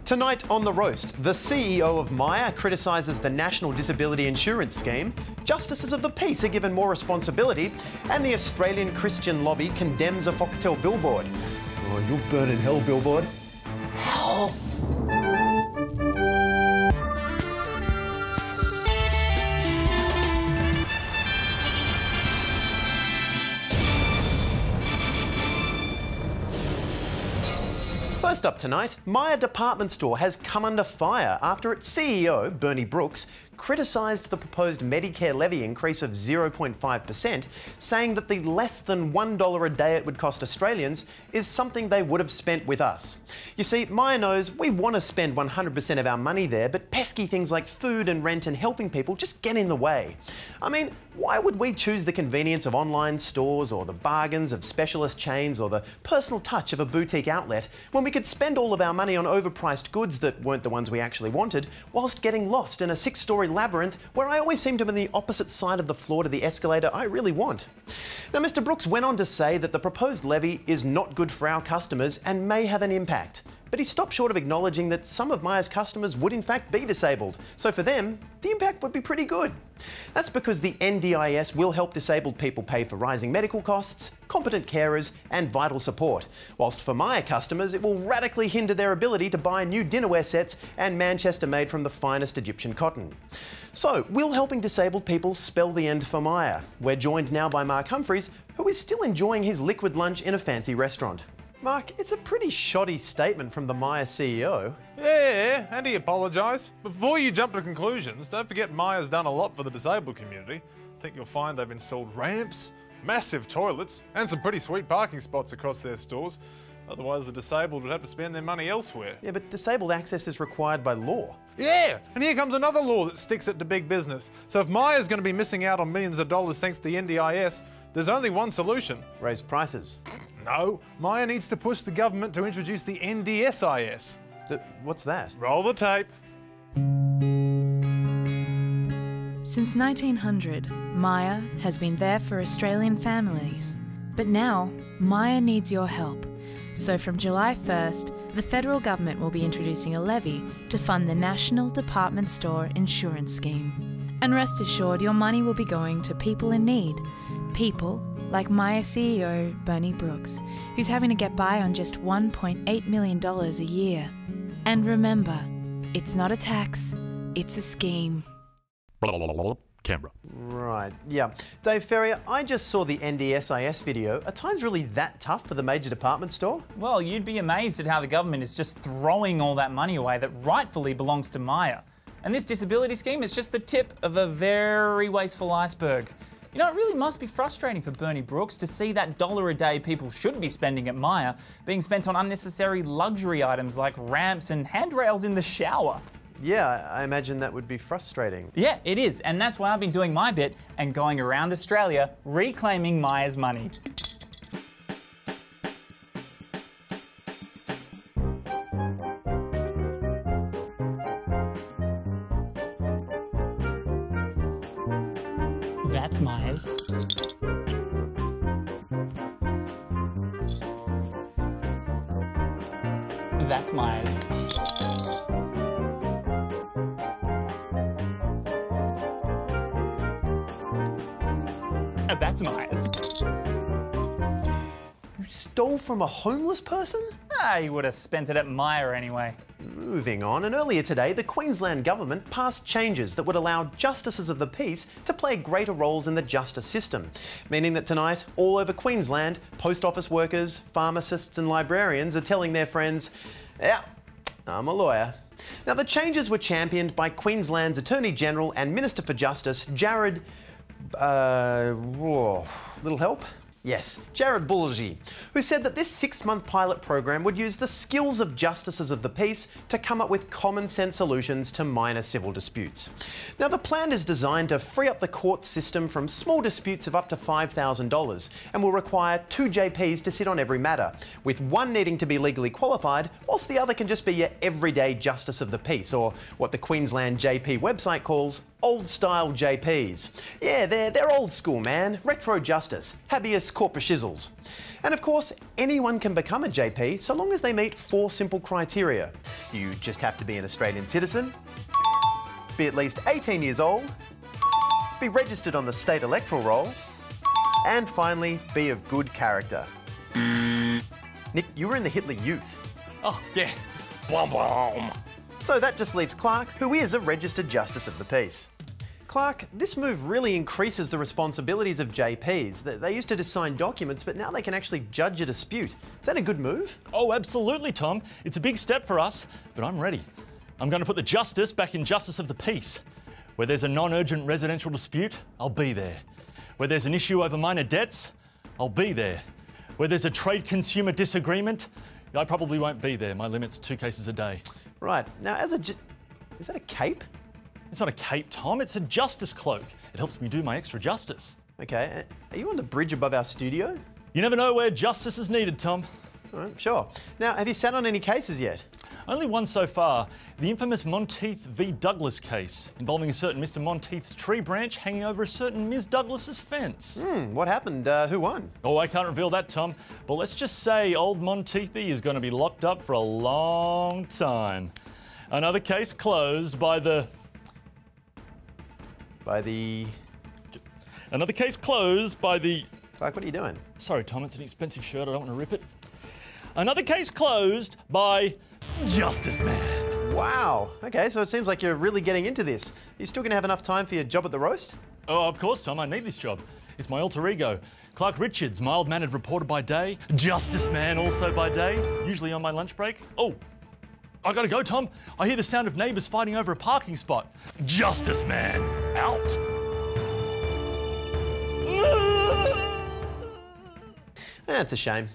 Tonight on The Roast, the CEO of Myer criticises the National Disability Insurance Scheme, Justices of the Peace are given more responsibility, and the Australian Christian lobby condemns a Foxtel billboard. Oh, you'll burn in hell, billboard. Hell! First up tonight, Myer Department Store has come under fire after its CEO, Bernie Brooks, criticised the proposed Medicare levy increase of 0.5%, saying that the less than $1 a day it would cost Australians is something they would have spent with us. You see, Myer knows we want to spend 100% of our money there, but pesky things like food and rent and helping people just get in the way. I mean, why would we choose the convenience of online stores or the bargains of specialist chains or the personal touch of a boutique outlet when we could spend all of our money on overpriced goods that weren't the ones we actually wanted, whilst getting lost in a six-storey labyrinth where I always seem to be on the opposite side of the floor to the escalator I really want? Now, Mr. Brooks went on to say that the proposed levy is not good for our customers and may have an impact. But he stopped short of acknowledging that some of Myer's customers would in fact be disabled. So for them, the impact would be pretty good. That's because the NDIS will help disabled people pay for rising medical costs, competent carers and vital support. Whilst for Myer customers, it will radically hinder their ability to buy new dinnerware sets and Manchester made from the finest Egyptian cotton. So, will helping disabled people spell the end for Myer? We're joined now by Mark Humphries, who is still enjoying his liquid lunch in a fancy restaurant. Mark, it's a pretty shoddy statement from the Myer CEO. Yeah, and he apologised. Before you jump to conclusions, don't forget Myer's done a lot for the disabled community. I think you'll find they've installed ramps, massive toilets, and some pretty sweet parking spots across their stores. Otherwise, the disabled would have to spend their money elsewhere. Yeah, but disabled access is required by law. Yeah, and here comes another law that sticks it to big business. So if Myer's going to be missing out on millions of dollars thanks to the NDIS, there's only one solution. Raise prices. No, Myer needs to push the government to introduce the NDSIS. What's that? Roll the tape. Since 1900, Myer has been there for Australian families. But now, Myer needs your help. So from July 1st, the federal government will be introducing a levy to fund the National Department Store Insurance Scheme. And rest assured, your money will be going to people in need. People like Myer CEO Bernie Brooks, who's having to get by on just $1.8 million a year. And remember, it's not a tax, it's a scheme. Canberra. Right, yeah. Dave Ferrier, I just saw the NDSIS video. Are times really that tough for the major department store? Well, you'd be amazed at how the government is just throwing all that money away that rightfully belongs to Myer. And this disability scheme is just the tip of a very wasteful iceberg. You know, it really must be frustrating for Bernie Brooks to see that $1 a day people should be spending at Myer being spent on unnecessary luxury items like ramps and handrails in the shower. Yeah, I imagine that would be frustrating. Yeah, it is, and that's why I've been doing my bit and going around Australia reclaiming Myer's money. That's Myer's. That's Myer's. That's Myer's. You stole from a homeless person? He would have spent it at Myer anyway. Moving on, and earlier today, the Queensland Government passed changes that would allow Justices of the Peace to play greater roles in the justice system, meaning that tonight, all over Queensland, post office workers, pharmacists and librarians are telling their friends, yeah, I'm a lawyer. Now, the changes were championed by Queensland's Attorney-General and Minister for Justice, Jared... little help? Yes, Jared Boulanger, who said that this 6-month pilot program would use the skills of Justices of the Peace to come up with common sense solutions to minor civil disputes. Now, the plan is designed to free up the court system from small disputes of up to $5,000 and will require 2 JPs to sit on every matter, with one needing to be legally qualified, whilst the other can just be your everyday Justice of the Peace, or what the Queensland JP website calls old-style JPs. Yeah, they're old school, man. Retro justice. Habeas corpus shizzles. And of course, anyone can become a JP so long as they meet 4 simple criteria. You just have to be an Australian citizen, be at least 18 years old, be registered on the state electoral roll, and finally, be of good character. Nick, you were in the Hitler Youth. Oh, yeah. Blom, blom. So that just leaves Clark, who is a registered Justice of the Peace. Clark, this move really increases the responsibilities of JPs. They used to just sign documents, but now they can actually judge a dispute. Is that a good move? Oh, absolutely, Tom. It's a big step for us, but I'm ready. I'm going to put the justice back in Justice of the Peace. Where there's a non-urgent residential dispute, I'll be there. Where there's an issue over minor debts, I'll be there. Where there's a trade consumer disagreement, I probably won't be there. My limit's 2 cases a day. Right. Now, is that a cape? It's not a cape, Tom. It's a justice cloak. It helps me do my extra justice. Okay. Are you on the bridge above our studio? You never know where justice is needed, Tom. All right, sure. Now, have you sat on any cases yet? Only one so far. The infamous Monteith v. Douglas case, involving a certain Mr. Monteith's tree branch hanging over a certain Ms. Douglas's fence. What happened? Who won? Oh, I can't reveal that, Tom. But let's just say old Monteithy is going to be locked up for a long time. Another case closed by the... Another case closed by the... Clark, what are you doing? Sorry, Tom, it's an expensive shirt. I don't want to rip it. Another case closed by Justice Man. Wow. Okay, so it seems like you're really getting into this. You still going to have enough time for your job at the roast? Oh, of course, Tom. I need this job. It's my alter ego. Clark Richards, mild-mannered reporter by day, Justice Man also by day, usually on my lunch break. Oh, I gotta go, Tom. I hear the sound of neighbours fighting over a parking spot. Justice Man, out. That's a shame.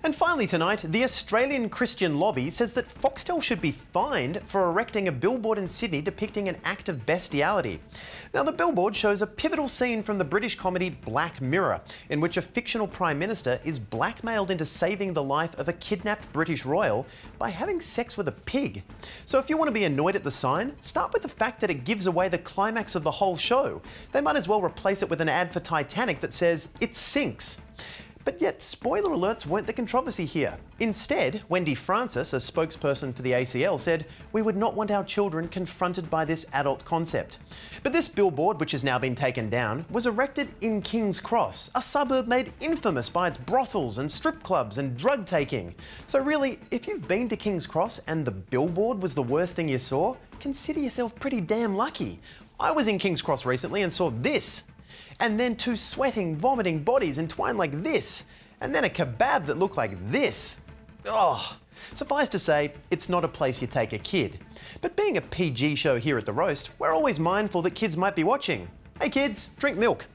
And finally tonight, the Australian Christian Lobby says that Foxtel should be fined for erecting a billboard in Sydney depicting an act of bestiality. Now, the billboard shows a pivotal scene from the British comedy Black Mirror, in which a fictional Prime Minister is blackmailed into saving the life of a kidnapped British royal by having sex with a pig. So if you want to be annoyed at the sign, start with the fact that it gives away the climax of the whole show. They might as well replace it with an ad for Titanic that says, "It sinks." But yet, spoiler alerts weren't the controversy here. Instead, Wendy Francis, a spokesperson for the ACL, said, "We would not want our children confronted by this adult concept." But this billboard, which has now been taken down, was erected in King's Cross, a suburb made infamous by its brothels and strip clubs and drug taking. So really, if you've been to King's Cross and the billboard was the worst thing you saw, consider yourself pretty damn lucky. I was in King's Cross recently and saw this. And then 2 sweating, vomiting bodies entwined like this. And then a kebab that looked like this. Oh, suffice to say, it's not a place you take a kid. But being a PG show here at The Roast, we're always mindful that kids might be watching. Hey kids, drink milk.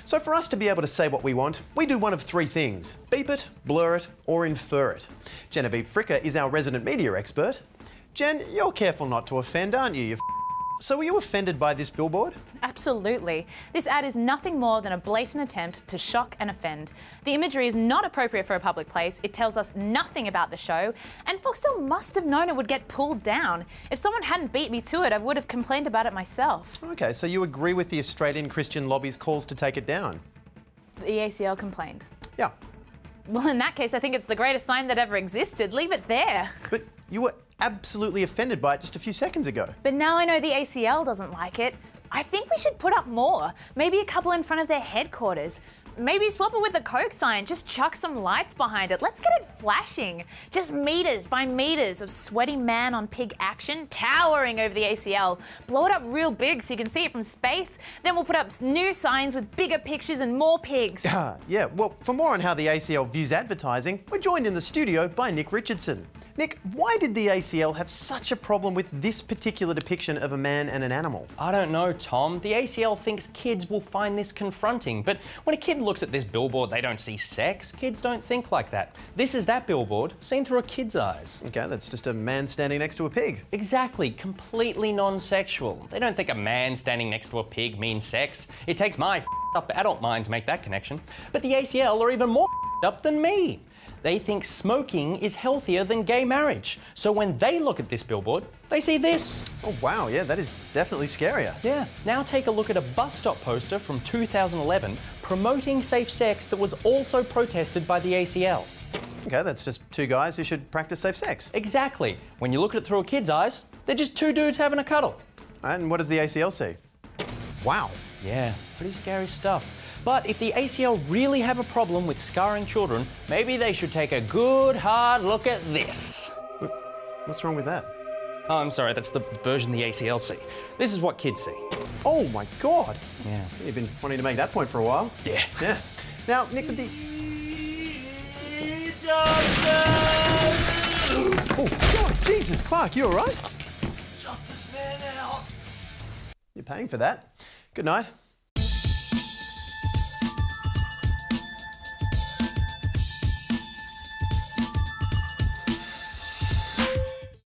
So for us to be able to say what we want, we do one of 3 things: beep it, blur it, or infer it. Genevieve Fricker is our resident media expert. Jen, you're careful not to offend, aren't you? So were you offended by this billboard? Absolutely. This ad is nothing more than a blatant attempt to shock and offend. The imagery is not appropriate for a public place, it tells us nothing about the show, and Foxtel must have known it would get pulled down. If someone hadn't beat me to it, I would have complained about it myself. Okay, so you agree with the Australian Christian Lobby's calls to take it down? The ACL complained. Yeah. Well, in that case, I think it's the greatest sign that ever existed. Leave it there. But you were absolutely offended by it just a few seconds ago. But now I know the ACL doesn't like it. I think we should put up more. Maybe a couple in front of their headquarters. Maybe swap it with the Coke sign. Just chuck some lights behind it. Let's get it flashing. Just meters by meters of sweaty man on pig action towering over the ACL. Blow it up real big so you can see it from space. Then we'll put up new signs with bigger pictures and more pigs. Yeah, well, for more on how the ACL views advertising, we're joined in the studio by Nick Richardson. Nick, why did the ACL have such a problem with this particular depiction of a man and an animal? I don't know, Tom. The ACL thinks kids will find this confronting, but when a kid looks at this billboard, they don't see sex. Kids don't think like that. This is that billboard, seen through a kid's eyes. Okay, that's just a man standing next to a pig. Exactly, completely non-sexual. They don't think a man standing next to a pig means sex. It takes my up adult mind to make that connection. But the ACL are even more up than me. They think smoking is healthier than gay marriage. So when they look at this billboard, they see this. Oh wow, yeah, that is definitely scarier. Yeah, now take a look at a bus stop poster from 2011 promoting safe sex that was also protested by the ACL. Okay, that's just two guys who should practice safe sex. Exactly. When you look at it through a kid's eyes, they're just two dudes having a cuddle. And what does the ACL see? Wow. Yeah, pretty scary stuff. But if the ACL really have a problem with scarring children, maybe they should take a good hard look at this. What's wrong with that? Oh, I'm sorry, that's the version the ACL see. This is what kids see. Oh my God. Yeah. You've been wanting to make that point for a while. Yeah. Yeah. Now, Nick, the... Oh, God, Jesus, Clark, you all right? Justice man out. You're paying for that. Good night.